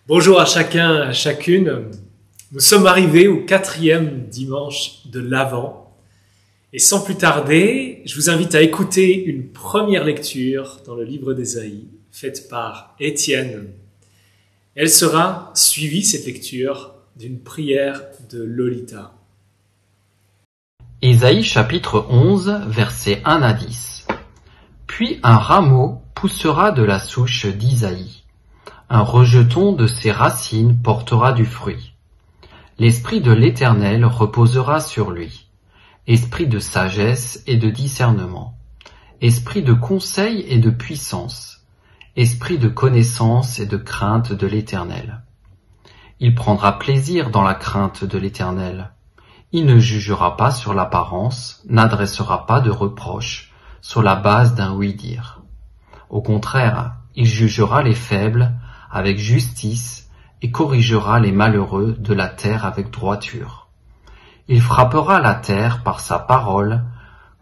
Bonjour à chacun, à chacune. Nous sommes arrivés au 4e dimanche de l'Avent. Et sans plus tarder, je vous invite à écouter une première lecture dans le livre d'Ésaïe, faite par Étienne. Elle sera suivie, cette lecture, d'une prière de Lolita. Ésaïe chapitre 11, versets 1 à 10. Puis un rameau poussera de la souche d'Isaïe. Un rejeton de ses racines portera du fruit. L'esprit de l'Éternel reposera sur lui. Esprit de sagesse et de discernement. Esprit de conseil et de puissance. Esprit de connaissance et de crainte de l'Éternel. Il prendra plaisir dans la crainte de l'Éternel. Il ne jugera pas sur l'apparence, n'adressera pas de reproches sur la base d'un oui-dire. Au contraire, il jugera les faibles avec justice et corrigera les malheureux de la terre avec droiture. Il frappera la terre par sa parole,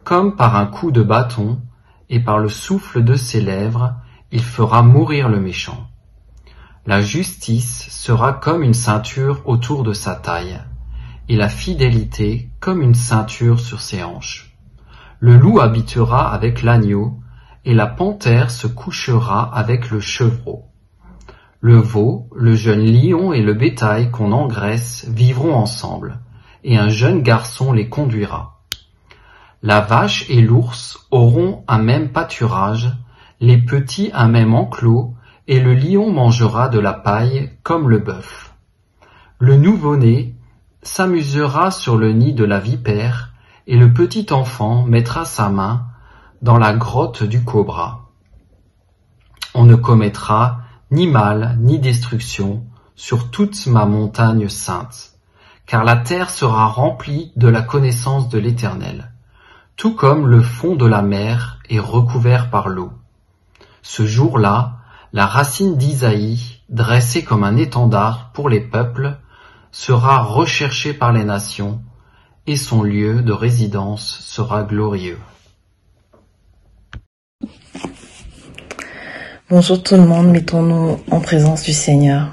comme par un coup de bâton, et par le souffle de ses lèvres, il fera mourir le méchant. La justice sera comme une ceinture autour de sa taille, et la fidélité comme une ceinture sur ses hanches. Le loup habitera avec l'agneau, et la panthère se couchera avec le chevreau. Le veau, le jeune lion et le bétail qu'on engraisse vivront ensemble, et un jeune garçon les conduira. La vache et l'ours auront un même pâturage, les petits un même enclos, et le lion mangera de la paille comme le bœuf. Le nouveau-né s'amusera sur le nid de la vipère, et le petit enfant mettra sa main dans la grotte du cobra. On ne commettra ni mal ni destruction sur toute ma montagne sainte, car la terre sera remplie de la connaissance de l'Éternel, tout comme le fond de la mer est recouvert par l'eau. Ce jour-là, la racine d'Isaïe, dressée comme un étendard pour les peuples, sera recherchée par les nations, et son lieu de résidence sera glorieux. Bonjour tout le monde, mettons-nous en présence du Seigneur.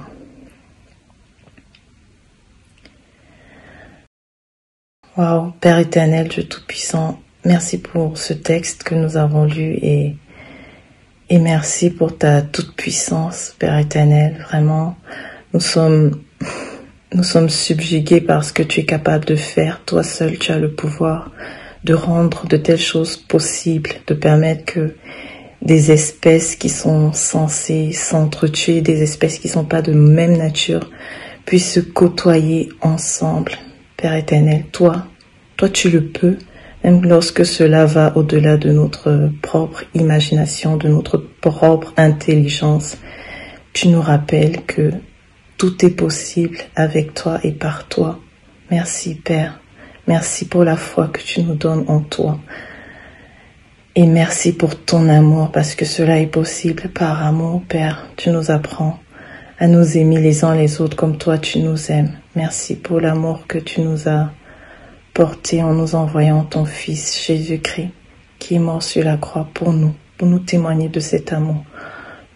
Waouh, Père éternel, Dieu tout-puissant, merci pour ce texte que nous avons lu et merci pour ta toute-puissance, Père éternel. Vraiment, nous sommes subjugués par ce que tu es capable de faire. Toi seul, tu as le pouvoir de rendre de telles choses possibles, de permettre que des espèces qui sont censées s'entretuer, des espèces qui ne sont pas de même nature, puissent se côtoyer ensemble. Père éternel, toi tu le peux, même lorsque cela va au-delà de notre propre imagination, de notre propre intelligence. Tu nous rappelles que tout est possible avec toi et par toi. Merci Père, merci pour la foi que tu nous donnes en toi. Et merci pour ton amour, parce que cela est possible par amour, Père. Tu nous apprends à nous aimer les uns les autres comme toi tu nous aimes. Merci pour l'amour que tu nous as porté en nous envoyant ton Fils Jésus-Christ, qui est mort sur la croix pour nous témoigner de cet amour.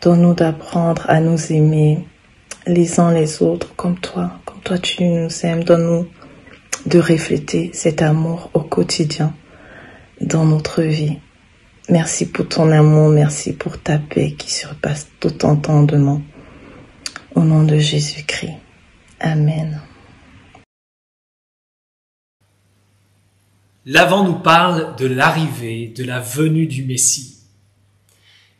Donne-nous d'apprendre à nous aimer les uns les autres comme toi tu nous aimes. Donne-nous de refléter cet amour au quotidien dans notre vie. Merci pour ton amour, merci pour ta paix qui surpasse tout entendement. Au nom de Jésus-Christ. Amen. L'Avent nous parle de l'arrivée, de la venue du Messie.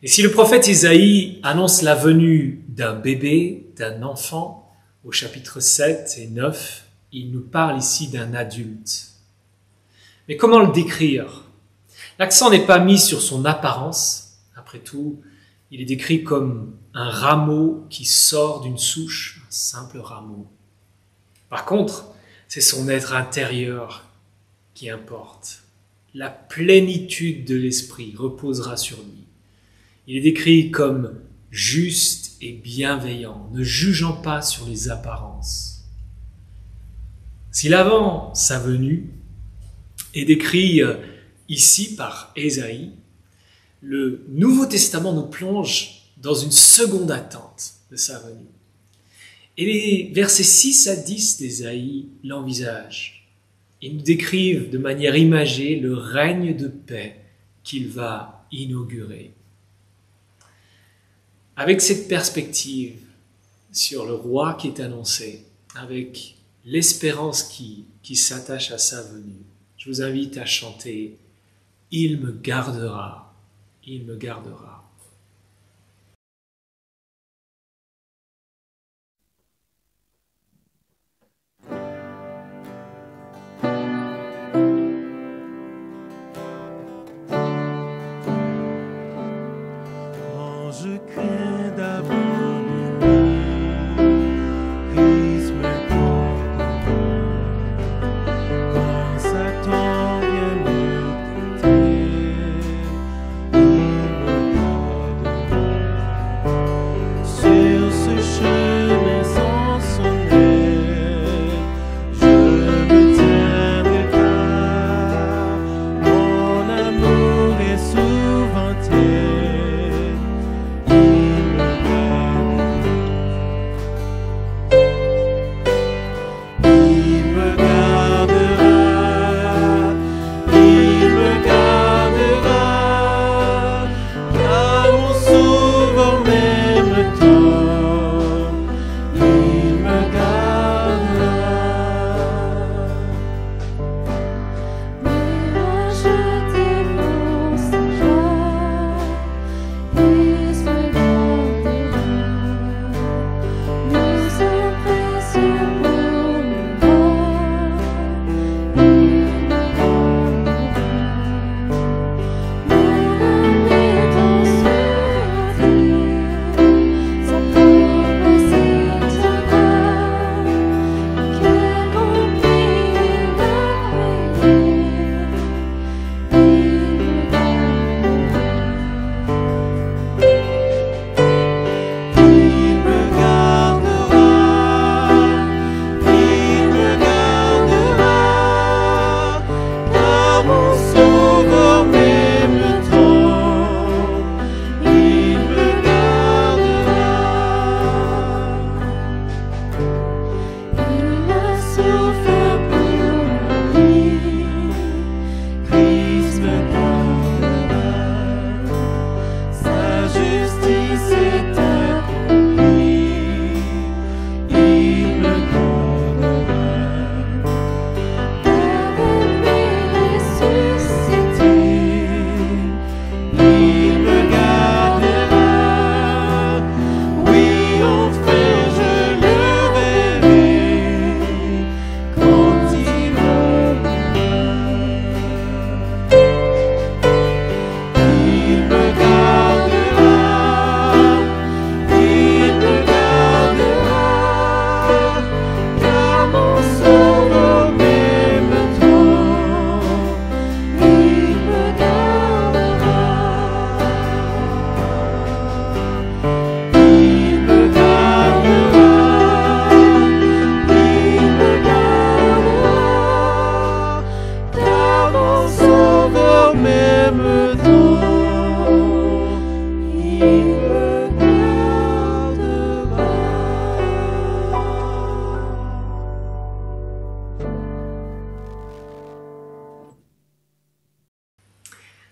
Et si le prophète Ésaïe annonce la venue d'un bébé, d'un enfant, au chapitre 7 et 9, il nous parle ici d'un adulte. Mais comment le décrire ? L'accent n'est pas mis sur son apparence. Après tout, il est décrit comme un rameau qui sort d'une souche, un simple rameau. Par contre, c'est son être intérieur qui importe. La plénitude de l'esprit reposera sur lui. Il est décrit comme juste et bienveillant, ne jugeant pas sur les apparences. Si l'avant sa venue est décrit ici par Ésaïe, le Nouveau Testament nous plonge dans une seconde attente de sa venue. Et les versets 6 à 10 d'Ésaïe l'envisagent. Ils nous décrivent de manière imagée le règne de paix qu'il va inaugurer. Avec cette perspective sur le roi qui est annoncé, avec l'espérance qui s'attache à sa venue, je vous invite à chanter « Il me gardera, il me gardera ». Je crains d'abandonner, Christ me comprend. Quand Satan vient me tenter, il me gardera. Sur ce chemin sans sonner, je me tiendrai car mon amour est souvent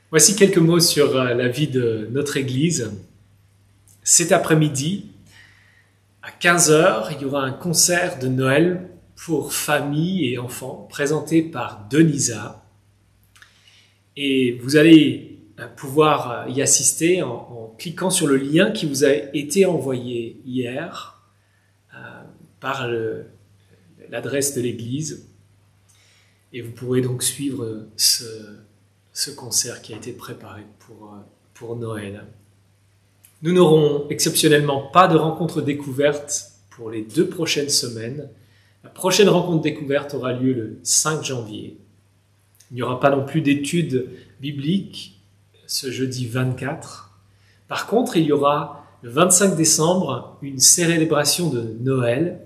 Voici quelques mots sur la vie de notre Église. Cet après-midi, à 15 h, il y aura un concert de Noël pour familles et enfants présenté par Denisa. Et vous allez pouvoir y assister en cliquant sur le lien qui vous a été envoyé hier par l'adresse de l'Église. Et vous pourrez donc suivre ce concert qui a été préparé pour Noël. Nous n'aurons exceptionnellement pas de rencontre découverte pour les 2 prochaines semaines. La prochaine rencontre découverte aura lieu le 5 janvier. Il n'y aura pas non plus d'études bibliques ce jeudi 24. Par contre, il y aura le 25 décembre une célébration de Noël.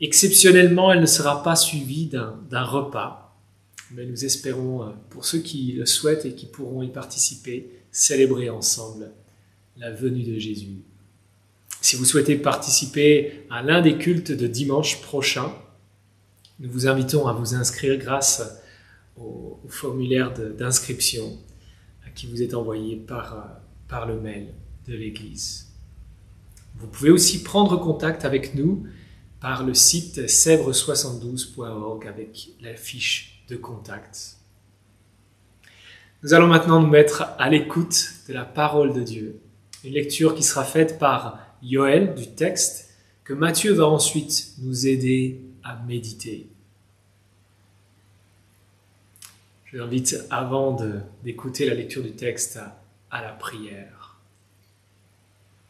Exceptionnellement, elle ne sera pas suivie d'un repas. Mais nous espérons, pour ceux qui le souhaitent et qui pourront y participer, célébrer ensemble la venue de Jésus. Si vous souhaitez participer à l'un des cultes de dimanche prochain, nous vous invitons à vous inscrire grâce au formulaire d'inscription qui vous est envoyé par le mail de l'Église. Vous pouvez aussi prendre contact avec nous par le site sèvres72.org avec la fiche de contact. Nous allons maintenant nous mettre à l'écoute de la parole de Dieu, une lecture qui sera faite par Yoël du texte que Matthieu va ensuite nous aider à méditer. Je vous invite, avant d'écouter la lecture du texte, à la prière.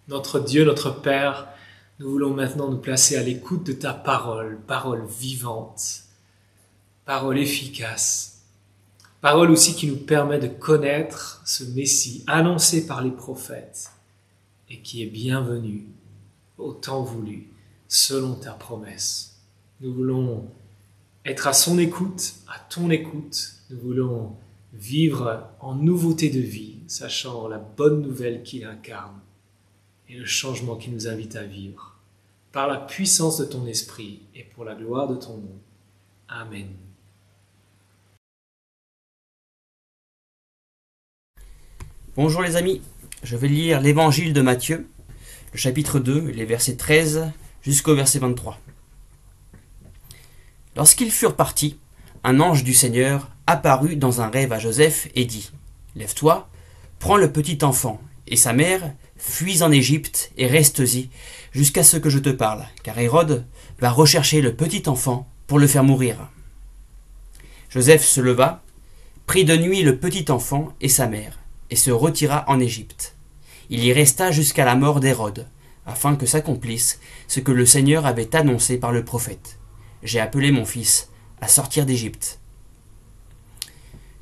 Notre Dieu, notre Père, nous voulons maintenant nous placer à l'écoute de ta parole, parole vivante, parole efficace, parole aussi qui nous permet de connaître ce Messie annoncé par les prophètes et qui est bienvenu au temps voulu, selon ta promesse. Nous voulons être à son écoute, à ton écoute. Nous voulons vivre en nouveauté de vie, sachant la bonne nouvelle qu'il incarne et le changement qu'il nous invite à vivre, par la puissance de ton esprit et pour la gloire de ton nom. Amen. Bonjour les amis, je vais lire l'évangile de Matthieu, le chapitre 2, les versets 13 jusqu'au verset 23. Lorsqu'ils furent partis, un ange du Seigneur apparut dans un rêve à Joseph et dit : « Lève-toi, prends le petit enfant et sa mère, fuis en Égypte et restes-y jusqu'à ce que je te parle, car Hérode va rechercher le petit enfant pour le faire mourir. » Joseph se leva, prit de nuit le petit enfant et sa mère, et se retira en Égypte. Il y resta jusqu'à la mort d'Hérode, afin que s'accomplisse ce que le Seigneur avait annoncé par le prophète : « J'ai appelé mon fils à sortir d'Égypte. »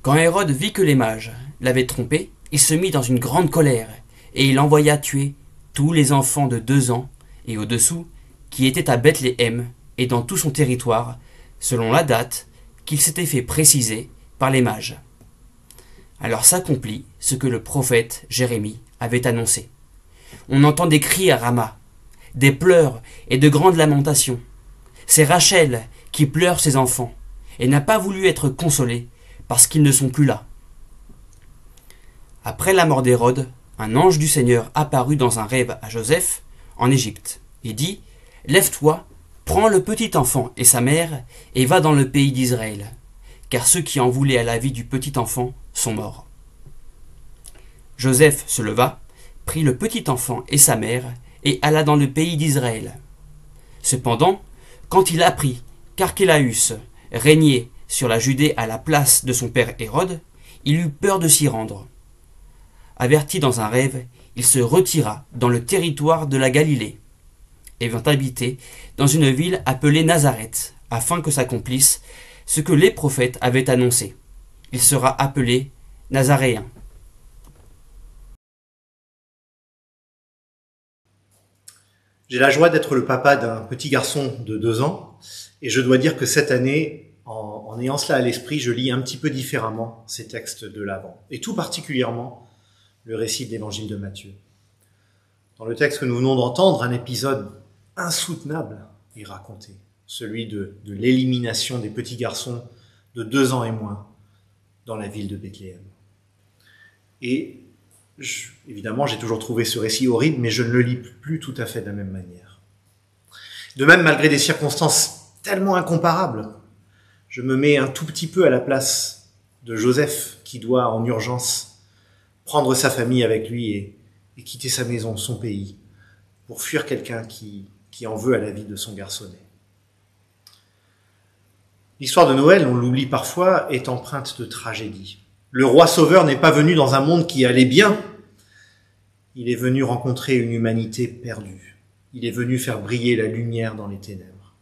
Quand Hérode vit que les mages l'avaient trompé, il se mit dans une grande colère, et il envoya tuer tous les enfants de 2 ans et au-dessous qui étaient à Bethléem et dans tout son territoire, selon la date qu'il s'était fait préciser par les mages. Alors s'accomplit ce que le prophète Jérémie avait annoncé. On entend des cris à Rama, des pleurs et de grandes lamentations. C'est Rachel qui pleure ses enfants et n'a pas voulu être consolée parce qu'ils ne sont plus là. Après la mort d'Hérode, un ange du Seigneur apparut dans un rêve à Joseph en Égypte et dit : « Lève-toi, prends le petit enfant et sa mère et va dans le pays d'Israël, car ceux qui en voulaient à la vie du petit enfant sont morts. » Joseph se leva, prit le petit enfant et sa mère et alla dans le pays d'Israël. Cependant, quand il apprit qu'Archélaüs régnait sur la Judée à la place de son père Hérode, il eut peur de s'y rendre. Averti dans un rêve, il se retira dans le territoire de la Galilée et vint habiter dans une ville appelée Nazareth, afin que s'accomplisse ce que les prophètes avaient annoncé. Il sera appelé Nazaréen. J'ai la joie d'être le papa d'un petit garçon de 2 ans et je dois dire que cette année, en ayant cela à l'esprit, je lis un petit peu différemment ces textes de l'Avent et tout particulièrement le récit de l'évangile de Matthieu. Dans le texte que nous venons d'entendre, un épisode insoutenable est raconté, celui de l'élimination des petits garçons de 2 ans et moins dans la ville de Bethléem. Et évidemment, j'ai toujours trouvé ce récit horrible, mais je ne le lis plus tout à fait de la même manière. De même, malgré des circonstances tellement incomparables, je me mets un tout petit peu à la place de Joseph, qui doit en urgence prendre sa famille avec lui et quitter sa maison, son pays, pour fuir quelqu'un qui en veut à la vie de son garçonnet. L'histoire de Noël, on l'oublie parfois, est empreinte de tragédie. Le roi sauveur n'est pas venu dans un monde qui allait bien. Il est venu rencontrer une humanité perdue. Il est venu faire briller la lumière dans les ténèbres.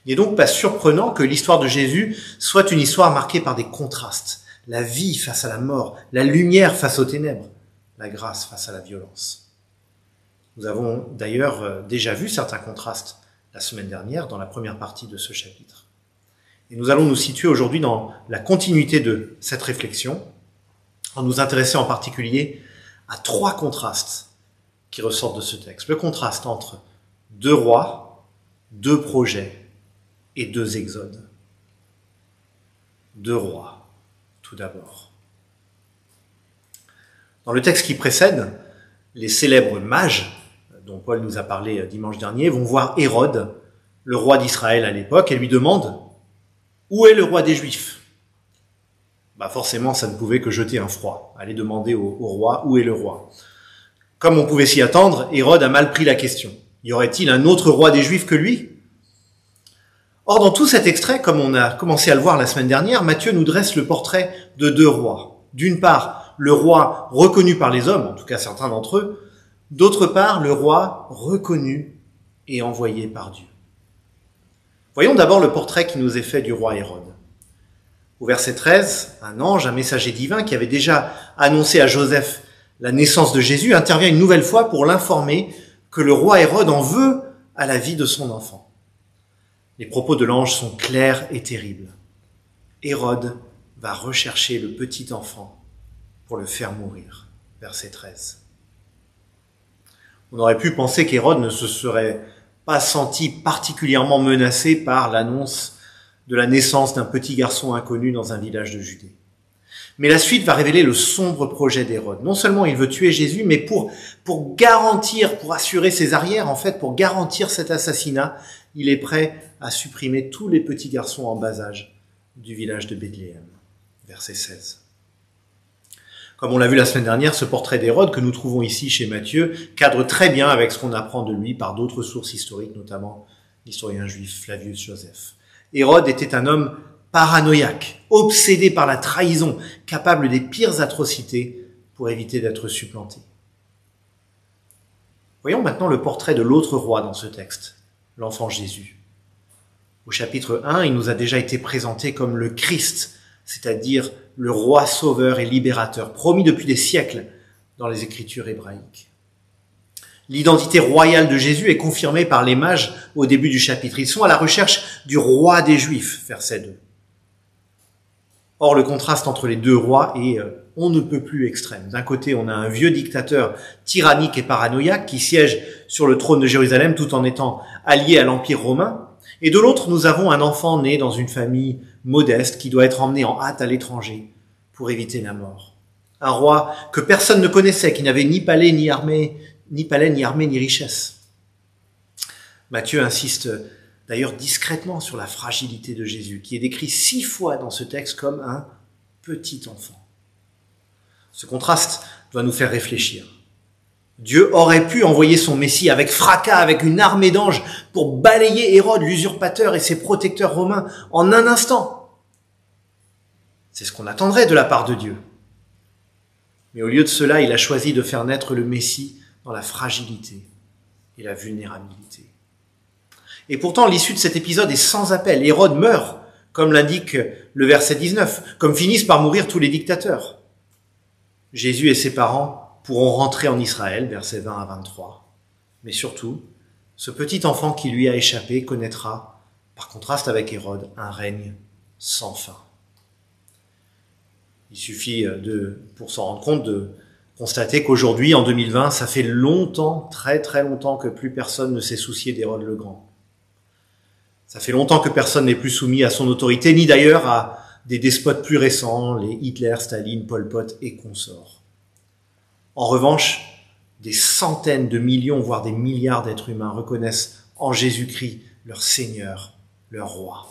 Il n'est donc pas surprenant que l'histoire de Jésus soit une histoire marquée par des contrastes. La vie face à la mort, la lumière face aux ténèbres, la grâce face à la violence. Nous avons d'ailleurs déjà vu certains contrastes la semaine dernière dans la première partie de ce chapitre. Et nous allons nous situer aujourd'hui dans la continuité de cette réflexion, en nous intéressant en particulier à 3 contrastes qui ressortent de ce texte. Le contraste entre 2 rois, 2 projets et 2 exodes. 2 rois, tout d'abord. Dans le texte qui précède, les célèbres mages, dont Paul nous a parlé dimanche dernier, vont voir Hérode, le roi d'Israël à l'époque, et lui demandent « Où est le roi des Juifs ?» Forcément, ça ne pouvait que jeter un froid. Aller demander au roi « Où est le roi ?» Comme on pouvait s'y attendre, Hérode a mal pris la question. Y aurait-il un autre roi des Juifs que lui ? Or, dans tout cet extrait, comme on a commencé à le voir la semaine dernière, Matthieu nous dresse le portrait de 2 rois. D'une part, le roi reconnu par les hommes, en tout cas certains d'entre eux. D'autre part, le roi reconnu et envoyé par Dieu. Voyons d'abord le portrait qui nous est fait du roi Hérode. Au verset 13, un ange, un messager divin qui avait déjà annoncé à Joseph la naissance de Jésus, intervient une nouvelle fois pour l'informer que le roi Hérode en veut à la vie de son enfant. Les propos de l'ange sont clairs et terribles. Hérode va rechercher le petit enfant pour le faire mourir. Verset 13. On aurait pu penser qu'Hérode ne se serait pas senti particulièrement menacé par l'annonce de la naissance d'un petit garçon inconnu dans un village de Judée. Mais la suite va révéler le sombre projet d'Hérode. Non seulement il veut tuer Jésus, mais pour garantir, pour assurer ses arrières, en fait, pour garantir cet assassinat, il est prêt à supprimer tous les petits garçons en bas âge du village de Bethléem. Verset 16. Comme on l'a vu la semaine dernière, ce portrait d'Hérode que nous trouvons ici chez Matthieu cadre très bien avec ce qu'on apprend de lui par d'autres sources historiques, notamment l'historien juif Flavius Joseph. Hérode était un homme paranoïaque, obsédé par la trahison, capable des pires atrocités pour éviter d'être supplanté. Voyons maintenant le portrait de l'autre roi dans ce texte, l'enfant Jésus. Au chapitre 1, il nous a déjà été présenté comme le Christ, c'est-à-dire le roi sauveur et libérateur, promis depuis des siècles dans les Écritures hébraïques. L'identité royale de Jésus est confirmée par les mages au début du chapitre. Ils sont à la recherche du roi des Juifs, verset 2. Or, le contraste entre les 2 rois est on ne peut plus extrême. D'un côté, on a un vieux dictateur tyrannique et paranoïaque qui siège sur le trône de Jérusalem tout en étant allié à l'Empire romain. Et de l'autre, nous avons un enfant né dans une famille modeste qui doit être emmené en hâte à l'étranger pour éviter la mort. Un roi que personne ne connaissait, qui n'avait ni palais, ni armée, ni richesse. Matthieu insiste d'ailleurs discrètement sur la fragilité de Jésus, qui est décrit 6 fois dans ce texte comme un petit enfant. Ce contraste doit nous faire réfléchir. Dieu aurait pu envoyer son Messie avec fracas, avec une armée d'anges, pour balayer Hérode, l'usurpateur, et ses protecteurs romains en un instant. C'est ce qu'on attendrait de la part de Dieu. Mais au lieu de cela, il a choisi de faire naître le Messie dans la fragilité et la vulnérabilité. Et pourtant, l'issue de cet épisode est sans appel. Hérode meurt, comme l'indique le verset 19, comme finissent par mourir tous les dictateurs. Jésus et ses parents pourront rentrer en Israël, versets 20 à 23. Mais surtout, ce petit enfant qui lui a échappé connaîtra, par contraste avec Hérode, un règne sans fin. Il suffit pour s'en rendre compte de constater qu'aujourd'hui, en 2020, ça fait longtemps, très très longtemps que plus personne ne s'est soucié d'Hérode le Grand. Ça fait longtemps que personne n'est plus soumis à son autorité, ni d'ailleurs à des despotes plus récents, les Hitler, Staline, Pol Pot et consorts. En revanche, des centaines de millions, voire des milliards d'êtres humains reconnaissent en Jésus-Christ leur Seigneur, leur Roi.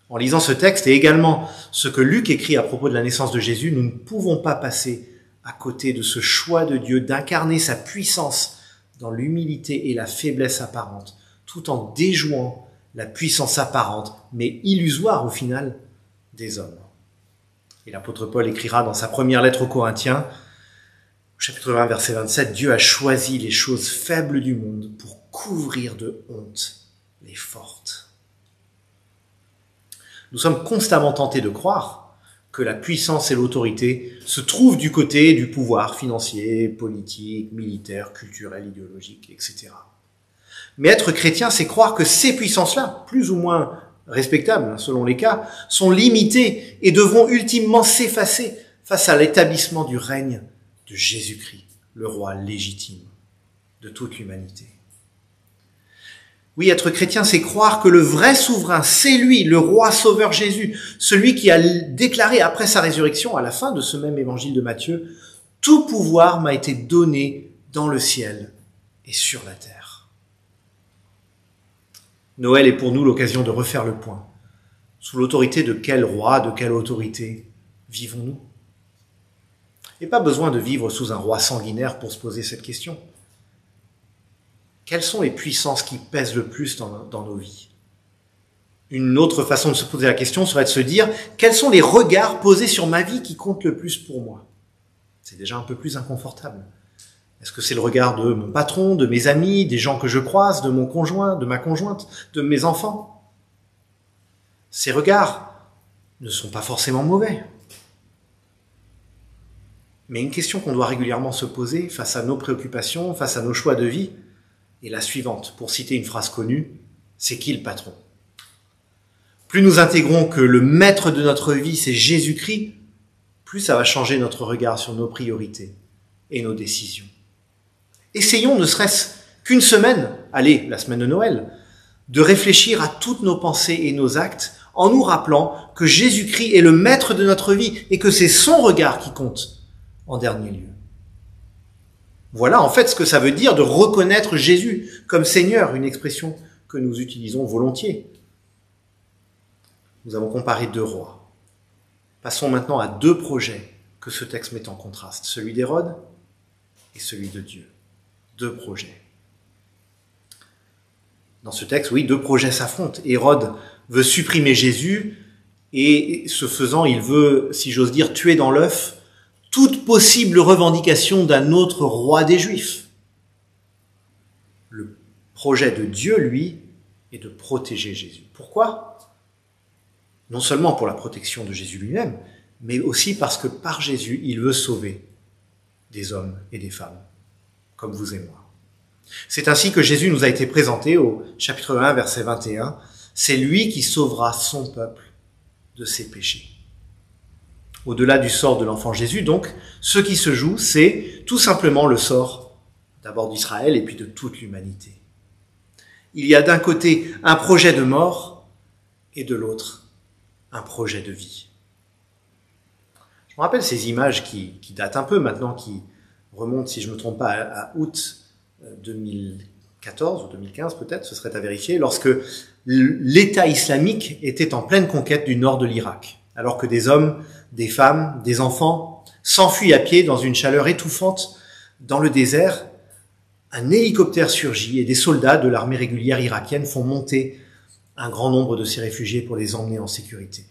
En lisant ce texte et également ce que Luc écrit à propos de la naissance de Jésus, nous ne pouvons pas passer à côté de ce choix de Dieu d'incarner sa puissance dans l'humilité et la faiblesse apparente, tout en déjouant la puissance apparente, mais illusoire au final, des hommes. Et l'apôtre Paul écrira dans sa première lettre aux Corinthiens, au chapitre 20, verset 27, « Dieu a choisi les choses faibles du monde pour couvrir de honte les fortes. » Nous sommes constamment tentés de croire que la puissance et l'autorité se trouvent du côté du pouvoir financier, politique, militaire, culturel, idéologique, etc. Mais être chrétien, c'est croire que ces puissances-là, plus ou moins respectables selon les cas, sont limitées et devront ultimement s'effacer face à l'établissement du règne de Jésus-Christ, le roi légitime de toute l'humanité. Oui, être chrétien, c'est croire que le vrai souverain, c'est lui, le roi sauveur Jésus, celui qui a déclaré après sa résurrection, à la fin de ce même évangile de Matthieu, « Tout pouvoir m'a été donné dans le ciel et sur la terre. » Noël est pour nous l'occasion de refaire le point. Sous l'autorité de quel roi, de quelle autorité vivons-nous? Il n'y a pas besoin de vivre sous un roi sanguinaire pour se poser cette question. Quelles sont les puissances qui pèsent le plus dans nos vies? Une autre façon de se poser la question serait de se dire, quels sont les regards posés sur ma vie qui comptent le plus pour moi? C'est déjà un peu plus inconfortable. Est-ce que c'est le regard de mon patron, de mes amis, des gens que je croise, de mon conjoint, de ma conjointe, de mes enfants? Ces regards ne sont pas forcément mauvais. Mais une question qu'on doit régulièrement se poser face à nos préoccupations, face à nos choix de vie, est la suivante. Pour citer une phrase connue, c'est qui le patron? Plus nous intégrons que le maître de notre vie, c'est Jésus-Christ, plus ça va changer notre regard sur nos priorités et nos décisions. Essayons, ne serait-ce qu'une semaine, allez, la semaine de Noël, de réfléchir à toutes nos pensées et nos actes en nous rappelant que Jésus-Christ est le maître de notre vie et que c'est son regard qui compte en dernier lieu. Voilà en fait ce que ça veut dire de reconnaître Jésus comme Seigneur, une expression que nous utilisons volontiers. Nous avons comparé deux rois. Passons maintenant à deux projets que ce texte met en contraste, celui d'Hérode et celui de Dieu. Deux projets. Dans ce texte, oui, deux projets s'affrontent. Hérode veut supprimer Jésus et ce faisant, il veut, si j'ose dire, tuer dans l'œuf toute possible revendication d'un autre roi des Juifs. Le projet de Dieu, lui, est de protéger Jésus. Pourquoi? Non seulement pour la protection de Jésus lui-même, mais aussi parce que par Jésus, il veut sauver des hommes et des femmes, comme vous et moi. C'est ainsi que Jésus nous a été présenté au chapitre 1, verset 21. C'est lui qui sauvera son peuple de ses péchés. Au-delà du sort de l'enfant Jésus, donc, ce qui se joue, c'est tout simplement le sort d'abord d'Israël et puis de toute l'humanité. Il y a d'un côté un projet de mort et de l'autre un projet de vie. Je me rappelle ces images qui datent un peu maintenant, qui remontent, si je ne me trompe pas, à août 2014 ou 2015 peut-être, ce serait à vérifier, lorsque l'État islamique était en pleine conquête du nord de l'Irak, alors que des hommes, des femmes, des enfants s'enfuient à pied dans une chaleur étouffante dans le désert. Un hélicoptère surgit et des soldats de l'armée régulière irakienne font monter un grand nombre de ces réfugiés pour les emmener en sécurité.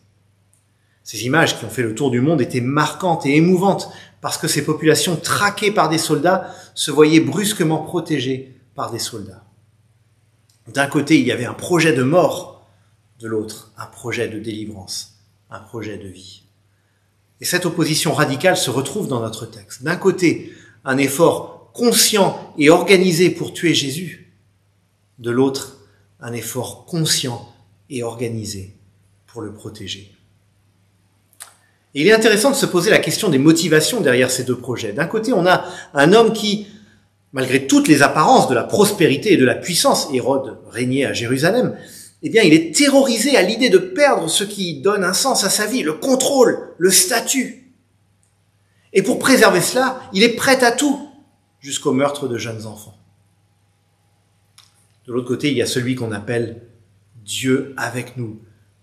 Ces images qui ont fait le tour du monde étaient marquantes et émouvantes parce que ces populations traquées par des soldats se voyaient brusquement protégées par des soldats. D'un côté, il y avait un projet de mort, de l'autre, un projet de délivrance, un projet de vie. Et cette opposition radicale se retrouve dans notre texte. D'un côté, un effort conscient et organisé pour tuer Jésus. De l'autre, un effort conscient et organisé pour le protéger. Et il est intéressant de se poser la question des motivations derrière ces deux projets. D'un côté, on a un homme qui, malgré toutes les apparences de la prospérité et de la puissance, Hérode régnait à Jérusalem, eh bien, il est terrorisé à l'idée de perdre ce qui donne un sens à sa vie, le contrôle, le statut. Et pour préserver cela, il est prêt à tout, jusqu'au meurtre de jeunes enfants. De l'autre côté, il y a celui qu'on appelle Dieu avec nous,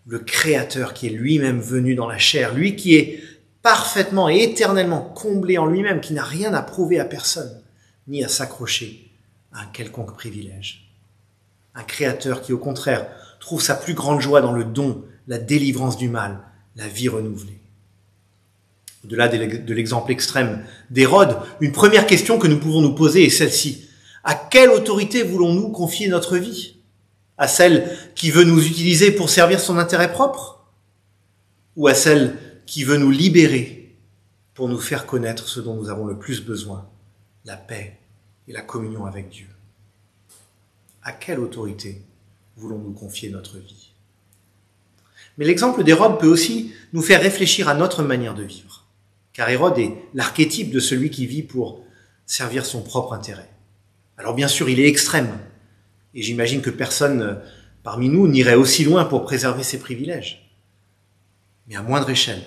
le Créateur qui est lui-même venu dans la chair, lui qui est parfaitement et éternellement comblé en lui-même, qui n'a rien à prouver à personne, ni à s'accrocher à un quelconque privilège. Un Créateur qui, au contraire, trouve sa plus grande joie dans le don, la délivrance du mal, la vie renouvelée. Au-delà de l'exemple extrême d'Hérode, une première question que nous pouvons nous poser est celle-ci. À quelle autorité voulons-nous confier notre vie? À celle qui veut nous utiliser pour servir son intérêt propre? Ou à celle qui veut nous libérer pour nous faire connaître ce dont nous avons le plus besoin, la paix et la communion avec Dieu? À quelle autorité voulons-nous confier notre vie? Mais l'exemple d'Hérode peut aussi nous faire réfléchir à notre manière de vivre. Car Hérode est l'archétype de celui qui vit pour servir son propre intérêt. Alors bien sûr, il est extrême, et j'imagine que personne parmi nous n'irait aussi loin pour préserver ses privilèges. Mais à moindre échelle,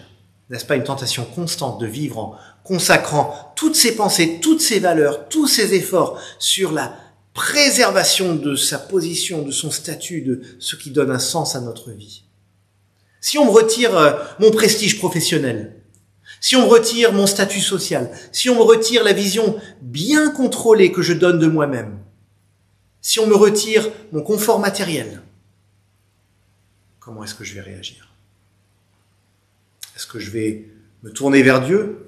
n'est-ce pas une tentation constante de vivre en consacrant toutes ses pensées, toutes ses valeurs, tous ses efforts sur la préservation de sa position, de son statut, de ce qui donne un sens à notre vie? Si on me retire mon prestige professionnel, si on me retire mon statut social, si on me retire la vision bien contrôlée que je donne de moi-même, si on me retire mon confort matériel, comment est-ce que je vais réagir? Est-ce que je vais me tourner vers Dieu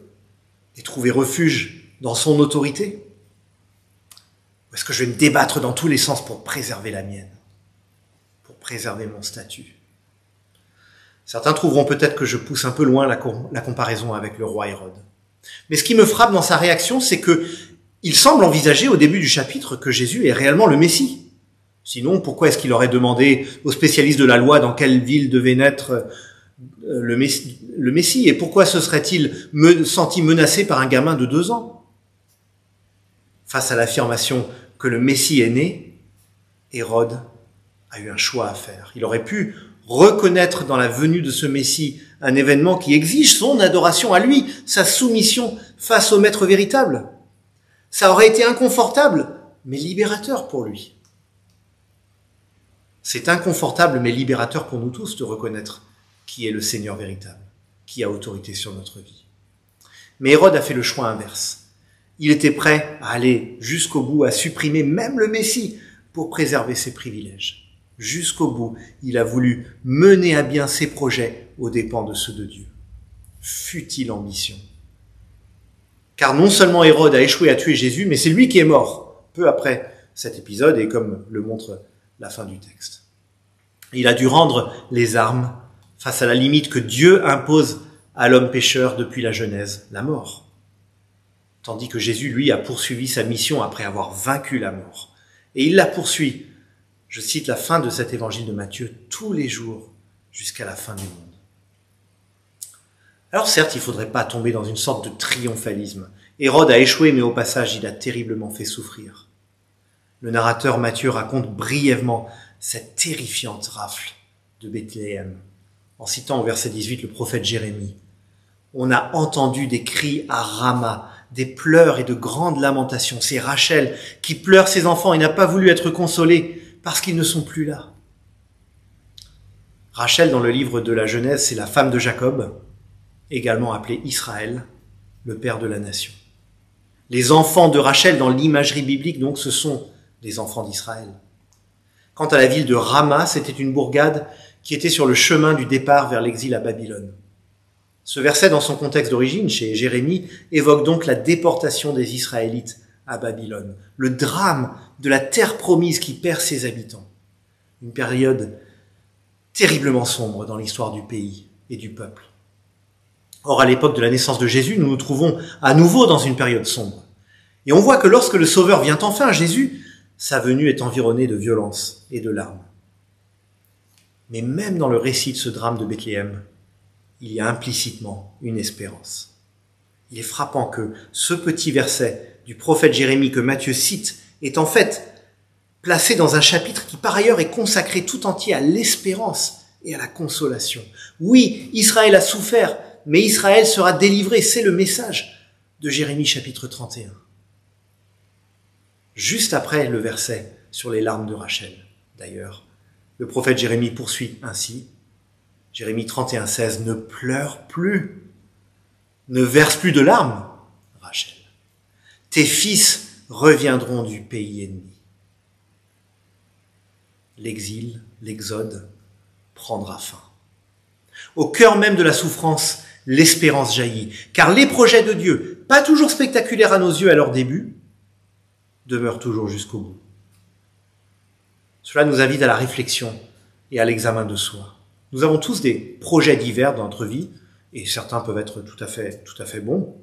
et trouver refuge dans son autorité? Ou est-ce que je vais me débattre dans tous les sens pour préserver la mienne, pour préserver mon statut? Certains trouveront peut-être que je pousse un peu loin la comparaison avec le roi Hérode. Mais ce qui me frappe dans sa réaction, c'est que il semble envisager au début du chapitre que Jésus est réellement le Messie. Sinon, pourquoi est-ce qu'il aurait demandé aux spécialistes de la loi dans quelle ville devait naître le Messie? Et pourquoi se serait-il senti menacé par un gamin de 2 ans? Face à l'affirmation que le Messie est né, Hérode a eu un choix à faire. Il aurait pu reconnaître dans la venue de ce Messie un événement qui exige son adoration à lui, sa soumission face au Maître véritable. Ça aurait été inconfortable, mais libérateur pour lui. C'est inconfortable, mais libérateur pour nous tous de reconnaître qui est le Seigneur véritable, qui a autorité sur notre vie. Mais Hérode a fait le choix inverse. Il était prêt à aller jusqu'au bout, à supprimer même le Messie pour préserver ses privilèges. Jusqu'au bout, il a voulu mener à bien ses projets aux dépens de ceux de Dieu. Futile ambition. Car non seulement Hérode a échoué à tuer Jésus, mais c'est lui qui est mort, peu après cet épisode, et comme le montre la fin du texte. Il a dû rendre les armes face à la limite que Dieu impose à l'homme pécheur depuis la Genèse, la mort. Tandis que Jésus, lui, a poursuivi sa mission après avoir vaincu la mort. Et il la poursuit. Je cite la fin de cet évangile de Matthieu, tous les jours jusqu'à la fin du monde. Alors certes, il ne faudrait pas tomber dans une sorte de triomphalisme. Hérode a échoué, mais au passage, il a terriblement fait souffrir. Le narrateur Matthieu raconte brièvement cette terrifiante rafle de Bethléem, en citant au verset 18 le prophète Jérémie. On a entendu des cris à Rama, des pleurs et de grandes lamentations. C'est Rachel qui pleure ses enfants et n'a pas voulu être consolée, parce qu'ils ne sont plus là. Rachel, dans le livre de la Genèse, c'est la femme de Jacob, également appelée Israël, le père de la nation. Les enfants de Rachel, dans l'imagerie biblique, donc, ce sont des enfants d'Israël. Quant à la ville de Rama, c'était une bourgade qui était sur le chemin du départ vers l'exil à Babylone. Ce verset, dans son contexte d'origine, chez Jérémie, évoque donc la déportation des Israélites à Babylone, le drame de la terre promise qui perd ses habitants. Une période terriblement sombre dans l'histoire du pays et du peuple. Or, à l'époque de la naissance de Jésus, nous nous trouvons à nouveau dans une période sombre. Et on voit que lorsque le Sauveur vient enfin, Jésus, sa venue est environnée de violence et de larmes. Mais même dans le récit de ce drame de Bethléem, il y a implicitement une espérance. Il est frappant que ce petit verset du prophète Jérémie que Matthieu cite est en fait placé dans un chapitre qui par ailleurs est consacré tout entier à l'espérance et à la consolation. Oui, Israël a souffert, mais Israël sera délivré, c'est le message de Jérémie chapitre 31. Juste après le verset sur les larmes de Rachel, d'ailleurs, le prophète Jérémie poursuit ainsi, Jérémie 31, 16, ne pleure plus, ne verse plus de larmes, Rachel. Tes fils reviendront du pays ennemi. L'exil, l'exode prendra fin. Au cœur même de la souffrance, l'espérance jaillit, car les projets de Dieu, pas toujours spectaculaires à nos yeux à leur début, demeurent toujours jusqu'au bout. Cela nous invite à la réflexion et à l'examen de soi. Nous avons tous des projets divers dans notre vie, et certains peuvent être tout à fait bons.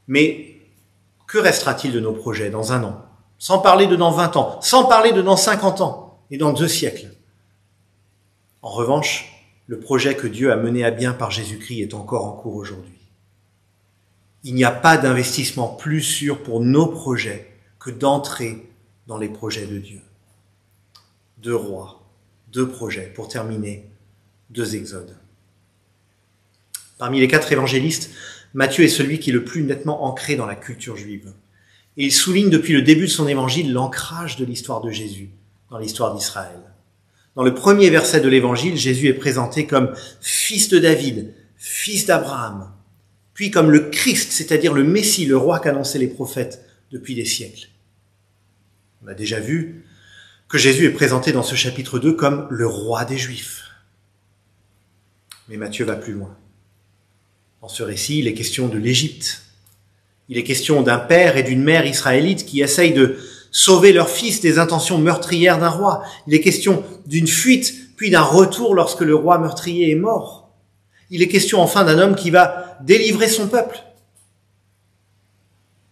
Mais que restera-t-il de nos projets dans 1 an? Sans parler de dans 20 ans, sans parler de dans 50 ans et dans 2 siècles. En revanche, le projet que Dieu a mené à bien par Jésus-Christ est encore en cours aujourd'hui. Il n'y a pas d'investissement plus sûr pour nos projets que d'entrer dans les projets de Dieu. 2 rois, 2 projets, pour terminer, 2 exodes. Parmi les 4 évangélistes, Matthieu est celui qui est le plus nettement ancré dans la culture juive. Et il souligne depuis le début de son évangile l'ancrage de l'histoire de Jésus dans l'histoire d'Israël. Dans le premier verset de l'évangile, Jésus est présenté comme fils de David, fils d'Abraham, puis comme le Christ, c'est-à-dire le Messie, le roi qu'annonçaient les prophètes depuis des siècles. On a déjà vu que Jésus est présenté dans ce chapitre 2 comme le roi des Juifs. Mais Matthieu va plus loin. Dans ce récit, il est question de l'Égypte. Il est question d'un père et d'une mère israélites qui essayent de sauver leur fils des intentions meurtrières d'un roi. Il est question d'une fuite, puis d'un retour lorsque le roi meurtrier est mort. Il est question enfin d'un homme qui va délivrer son peuple.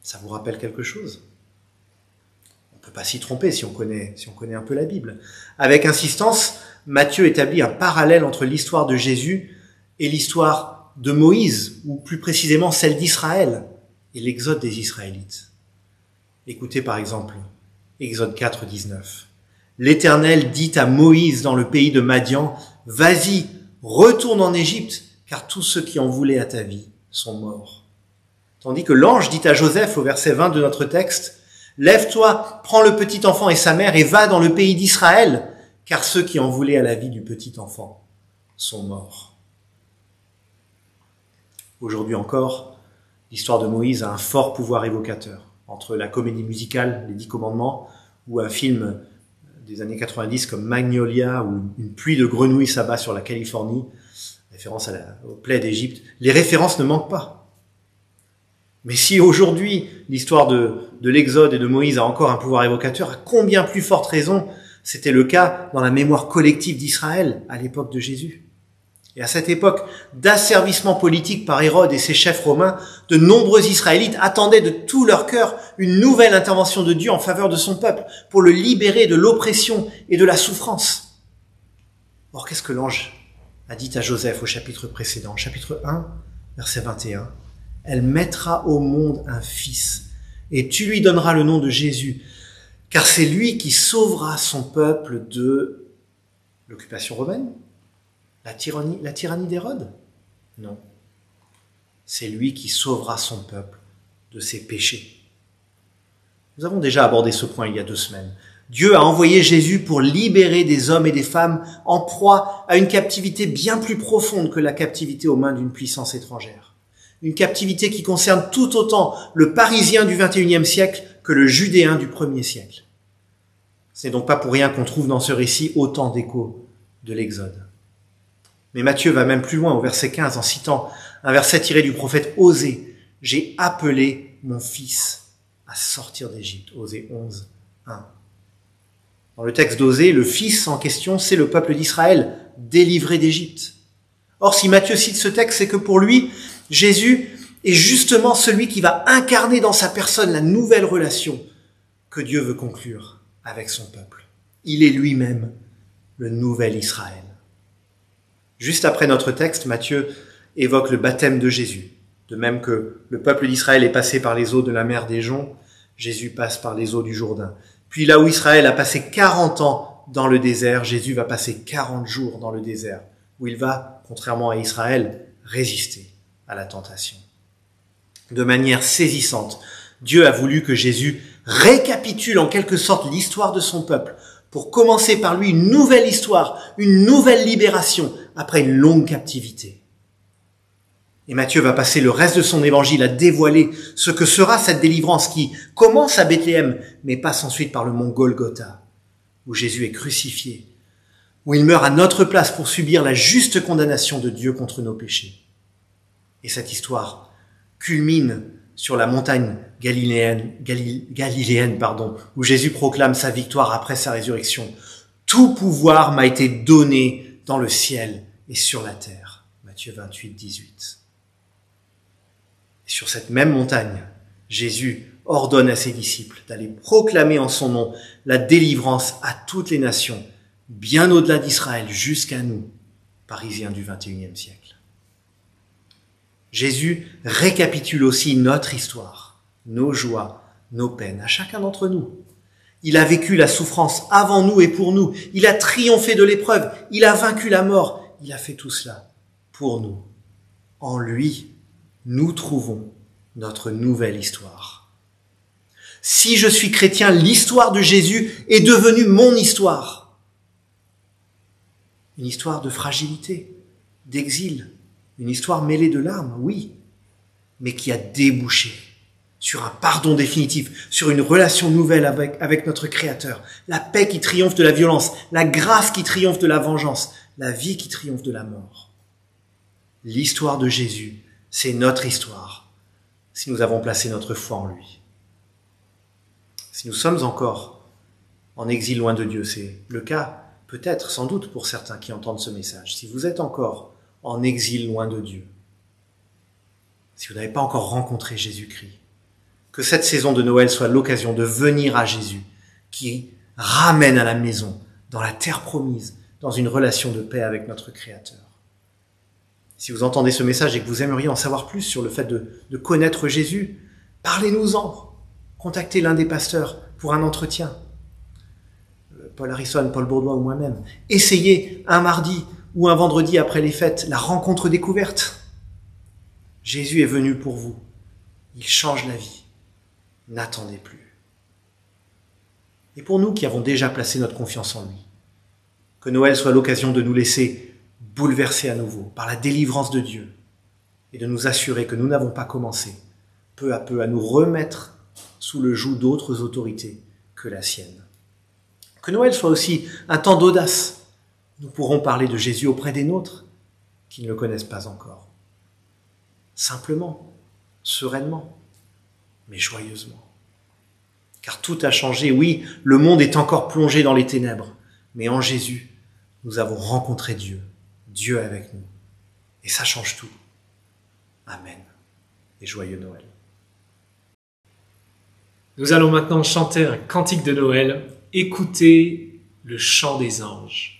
Ça vous rappelle quelque chose ? On ne peut pas s'y tromper si on connaît un peu la Bible. Avec insistance, Matthieu établit un parallèle entre l'histoire de Jésus et l'histoire de Moïse, ou plus précisément celle d'Israël et l'exode des Israélites. Écoutez par exemple Exode 4, 19. L'Éternel dit à Moïse dans le pays de Madian, « Vas-y, retourne en Égypte, car tous ceux qui en voulaient à ta vie sont morts. » Tandis que l'ange dit à Joseph au verset 20 de notre texte, « Lève-toi, prends le petit enfant et sa mère et va dans le pays d'Israël, car ceux qui en voulaient à la vie du petit enfant sont morts. » Aujourd'hui encore, l'histoire de Moïse a un fort pouvoir évocateur. Entre la comédie musicale, les 10 commandements, ou un film des années 90 comme Magnolia, où une pluie de grenouilles s'abat sur la Californie, référence aux plaies d'Égypte, les références ne manquent pas. Mais si aujourd'hui l'histoire de l'Exode et de Moïse a encore un pouvoir évocateur, à combien plus forte raison c'était le cas dans la mémoire collective d'Israël à l'époque de Jésus. Et à cette époque d'asservissement politique par Hérode et ses chefs romains, de nombreux Israélites attendaient de tout leur cœur une nouvelle intervention de Dieu en faveur de son peuple, pour le libérer de l'oppression et de la souffrance. Or, qu'est-ce que l'ange a dit à Joseph au chapitre précédent, chapitre 1, verset 21 ? « Elle mettra au monde un fils, et tu lui donneras le nom de Jésus, car c'est lui qui sauvera son peuple de l'occupation romaine, la tyrannie d'Hérode. Non, c'est lui qui sauvera son peuple de ses péchés. » Nous avons déjà abordé ce point il y a 2 semaines. Dieu a envoyé Jésus pour libérer des hommes et des femmes en proie à une captivité bien plus profonde que la captivité aux mains d'une puissance étrangère. Une captivité qui concerne tout autant le Parisien du XXIe siècle que le Judéen du 1er siècle. Ce n'est donc pas pour rien qu'on trouve dans ce récit autant d'échos de l'Exode. Mais Matthieu va même plus loin au verset 15 en citant un verset tiré du prophète Osée. « J'ai appelé mon fils à sortir d'Égypte. » Osée 11, 1. Dans le texte d'Osée, le fils en question, c'est le peuple d'Israël, délivré d'Égypte. Or, si Matthieu cite ce texte, c'est que pour lui, Jésus est justement celui qui va incarner dans sa personne la nouvelle relation que Dieu veut conclure avec son peuple. Il est lui-même le nouvel Israël. Juste après notre texte, Matthieu évoque le baptême de Jésus. De même que le peuple d'Israël est passé par les eaux de la mer des Joncs, Jésus passe par les eaux du Jourdain. Puis là où Israël a passé 40 ans dans le désert, Jésus va passer 40 jours dans le désert, où il va, contrairement à Israël, résister à la tentation. De manière saisissante, Dieu a voulu que Jésus récapitule en quelque sorte l'histoire de son peuple, pour commencer par lui une nouvelle histoire, une nouvelle libération après une longue captivité. Et Matthieu va passer le reste de son évangile à dévoiler ce que sera cette délivrance qui commence à Bethléem, mais passe ensuite par le mont Golgotha, où Jésus est crucifié, où il meurt à notre place pour subir la juste condamnation de Dieu contre nos péchés. Et cette histoire culmine sur la montagne galiléenne, où Jésus proclame sa victoire après sa résurrection. « Tout pouvoir m'a été donné dans le ciel et sur la terre. » Matthieu 28, 18. Et sur cette même montagne, Jésus ordonne à ses disciples d'aller proclamer en son nom la délivrance à toutes les nations, bien au-delà d'Israël, jusqu'à nous, Parisiens du XXIe siècle. Jésus récapitule aussi notre histoire, nos joies, nos peines, à chacun d'entre nous. Il a vécu la souffrance avant nous et pour nous. Il a triomphé de l'épreuve. Il a vaincu la mort. Il a fait tout cela pour nous. En lui, nous trouvons notre nouvelle histoire. Si je suis chrétien, l'histoire de Jésus est devenue mon histoire. Une histoire de fragilité, d'exil, une histoire mêlée de larmes, oui, mais qui a débouché sur un pardon définitif, sur une relation nouvelle avec notre Créateur, la paix qui triomphe de la violence, la grâce qui triomphe de la vengeance, la vie qui triomphe de la mort. L'histoire de Jésus, c'est notre histoire, si nous avons placé notre foi en lui. Si nous sommes encore en exil loin de Dieu, c'est le cas peut-être, sans doute, pour certains qui entendent ce message. Si vous êtes encore en exil loin de Dieu, si vous n'avez pas encore rencontré Jésus-Christ, que cette saison de Noël soit l'occasion de venir à Jésus, qui ramène à la maison, dans la terre promise, dans une relation de paix avec notre Créateur. Si vous entendez ce message et que vous aimeriez en savoir plus sur le fait de connaître Jésus, parlez-nous-en. Contactez l'un des pasteurs pour un entretien. Paul Harrison, Paul Bourdois ou moi-même. Essayez un mardi ou un vendredi après les fêtes la rencontre découverte. Jésus est venu pour vous. Il change la vie. N'attendez plus. Et pour nous qui avons déjà placé notre confiance en lui, que Noël soit l'occasion de nous laisser bouleverser à nouveau par la délivrance de Dieu et de nous assurer que nous n'avons pas commencé peu à peu à nous remettre sous le joug d'autres autorités que la sienne. Que Noël soit aussi un temps d'audace. Nous pourrons parler de Jésus auprès des nôtres qui ne le connaissent pas encore. Simplement, sereinement, mais joyeusement. Car tout a changé. Oui, le monde est encore plongé dans les ténèbres, mais en Jésus, nous avons rencontré Dieu, Dieu avec nous. Et ça change tout. Amen. Et joyeux Noël. Nous allons maintenant chanter un cantique de Noël. Écoutez le chant des anges.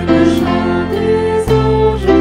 Le chant des anges.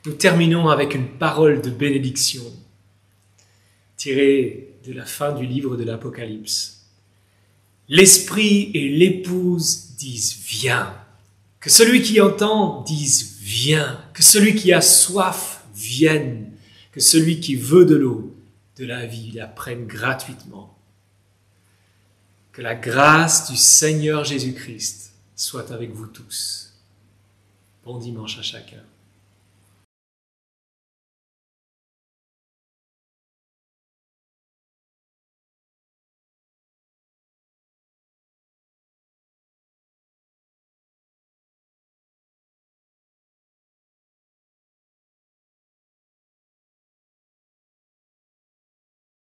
Nous terminons avec une parole de bénédiction tirée de la fin du livre de l'Apocalypse. L'Esprit et l'épouse disent « Viens ». Que celui qui entend dise « Viens ». Que celui qui a soif vienne. Que celui qui veut de l'eau, de la vie, la prenne gratuitement. Que la grâce du Seigneur Jésus-Christ soit avec vous tous. Bon dimanche à chacun.